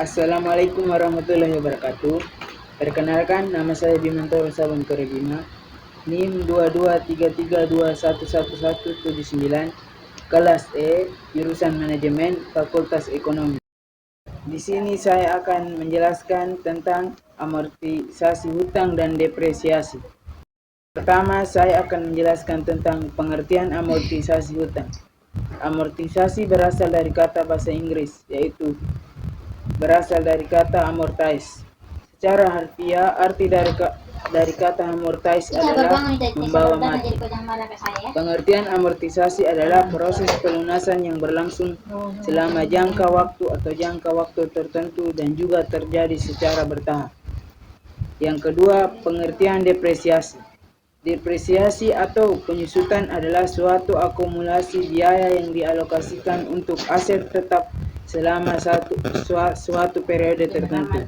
Assalamualaikum warahmatullahi wabarakatuh. Perkenalkan, nama saya Bimantoro Sabun Korebima, NIM 2233211179, kelas E, jurusan Manajemen, Fakultas Ekonomi. Di sini saya akan menjelaskan tentang amortisasi hutang dan depresiasi. Pertama, saya akan menjelaskan tentang pengertian amortisasi hutang. Amortisasi berasal dari kata bahasa Inggris, yaitu berasal dari kata amortize. Secara harfiah, arti dari kata amortize adalah membawa mati. Pengertian amortisasi adalah proses pelunasan yang berlangsung selama jangka waktu tertentu dan juga terjadi secara bertahap. Yang kedua, pengertian depresiasi. Depresiasi atau penyusutan adalah suatu akumulasi biaya yang dialokasikan untuk aset tetap selama suatu periode tertentu.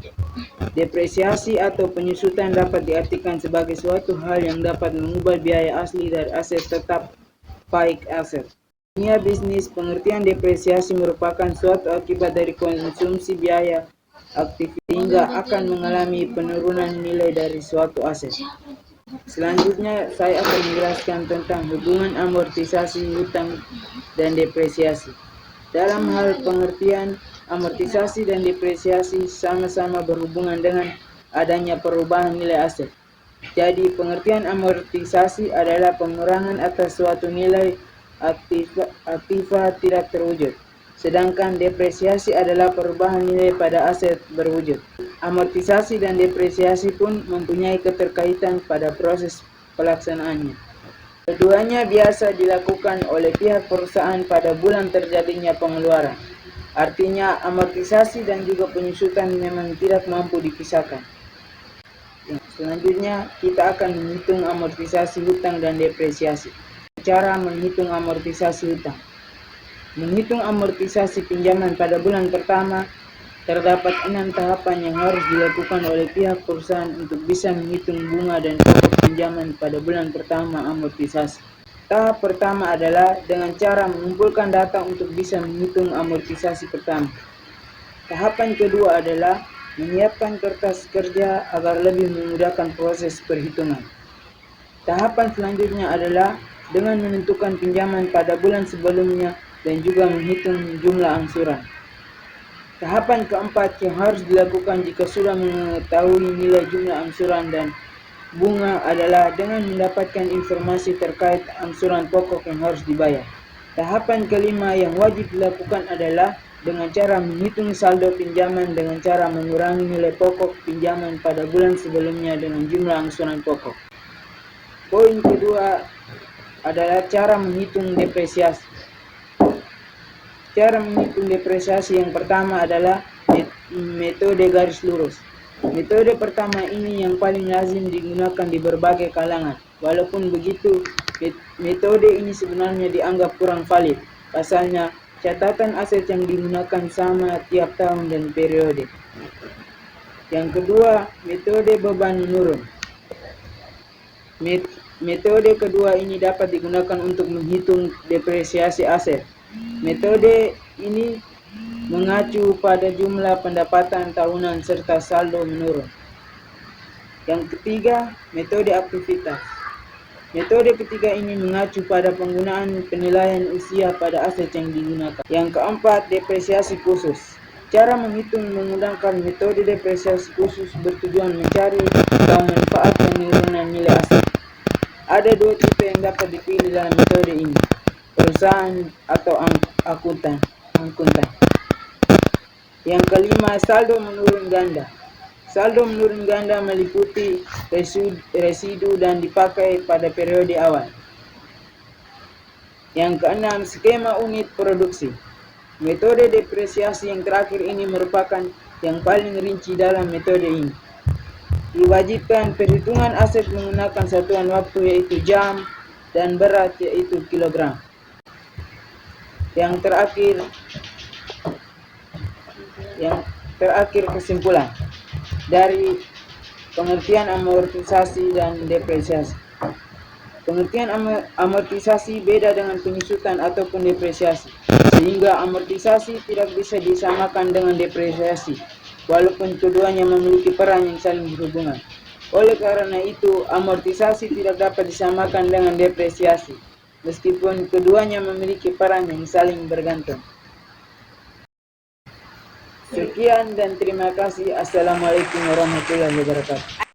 Depresiasi atau penyusutan dapat diartikan sebagai suatu hal yang dapat mengubah biaya asli dari aset tetap baik aset. Dunia bisnis, pengertian depresiasi merupakan suatu akibat dari konsumsi biaya aktif sehingga akan mengalami penurunan nilai dari suatu aset. Selanjutnya saya akan menjelaskan tentang hubungan amortisasi hutang dan depresiasi. Dalam hal pengertian, amortisasi dan depresiasi sama-sama berhubungan dengan adanya perubahan nilai aset. Jadi pengertian amortisasi adalah pengurangan atas suatu nilai aktiva tidak terwujud. Sedangkan depresiasi adalah perubahan nilai pada aset berwujud. Amortisasi dan depresiasi pun mempunyai keterkaitan pada proses pelaksanaannya. Keduanya biasa dilakukan oleh pihak perusahaan pada bulan terjadinya pengeluaran. Artinya amortisasi dan juga penyusutan memang tidak mampu dipisahkan. Selanjutnya kita akan menghitung amortisasi hutang dan depresiasi. Cara menghitung amortisasi hutang. Menghitung amortisasi pinjaman pada bulan pertama, terdapat 6 tahapan yang harus dilakukan oleh pihak perusahaan untuk bisa menghitung bunga dan pokok pinjaman pada bulan pertama amortisasi. Tahap pertama adalah dengan cara mengumpulkan data untuk bisa menghitung amortisasi pertama. Tahapan kedua adalah menyiapkan kertas kerja agar lebih memudahkan proses perhitungan. Tahapan selanjutnya adalah dengan menentukan pinjaman pada bulan sebelumnya dan juga menghitung jumlah angsuran. Tahapan keempat yang harus dilakukan jika sudah mengetahui nilai jumlah angsuran dan bunga adalah dengan mendapatkan informasi terkait angsuran pokok yang harus dibayar. Tahapan kelima yang wajib dilakukan adalah dengan cara menghitung saldo pinjaman dengan cara mengurangi nilai pokok pinjaman pada bulan sebelumnya dengan jumlah angsuran pokok. Poin kedua adalah cara menghitung depresiasi. Cara menghitung depresiasi yang pertama adalah metode garis lurus. Metode pertama ini yang paling lazim digunakan di berbagai kalangan. Walaupun begitu, metode ini sebenarnya dianggap kurang valid. Pasalnya, catatan aset yang digunakan sama tiap tahun dan periode. Yang kedua, metode beban menurun. Metode kedua ini dapat digunakan untuk menghitung depresiasi aset. Metode ini mengacu pada jumlah pendapatan tahunan serta saldo menurun. Yang ketiga, metode aktivitas. Metode ketiga ini mengacu pada penggunaan penilaian usia pada aset yang digunakan. Yang keempat, depresiasi khusus. Cara menghitung menggunakan metode depresiasi khusus bertujuan mencari atau manfaat penurunan nilai aset. Ada 2 tipe yang dapat dipilih dalam metode ini, perusahaan atau akuntan. Yang kelima, saldo menurun ganda. Saldo menurun ganda meliputi residu dan dipakai pada periode awal. Yang keenam, skema unit produksi. Metode depresiasi yang terakhir ini merupakan yang paling rinci dalam metode ini. Diwajibkan perhitungan aset menggunakan satuan waktu yaitu jam dan berat yaitu kilogram. Yang terakhir kesimpulan dari pengertian amortisasi dan depresiasi. Pengertian amortisasi beda dengan penyusutan ataupun depresiasi, sehingga amortisasi tidak bisa disamakan dengan depresiasi. walaupun keduanya memiliki peran yang saling berhubungan. Oleh karena itu, amortisasi tidak dapat disamakan dengan depresiasi, meskipun keduanya memiliki peran yang saling bergantung. Sekian dan terima kasih. Assalamualaikum warahmatullahi wabarakatuh.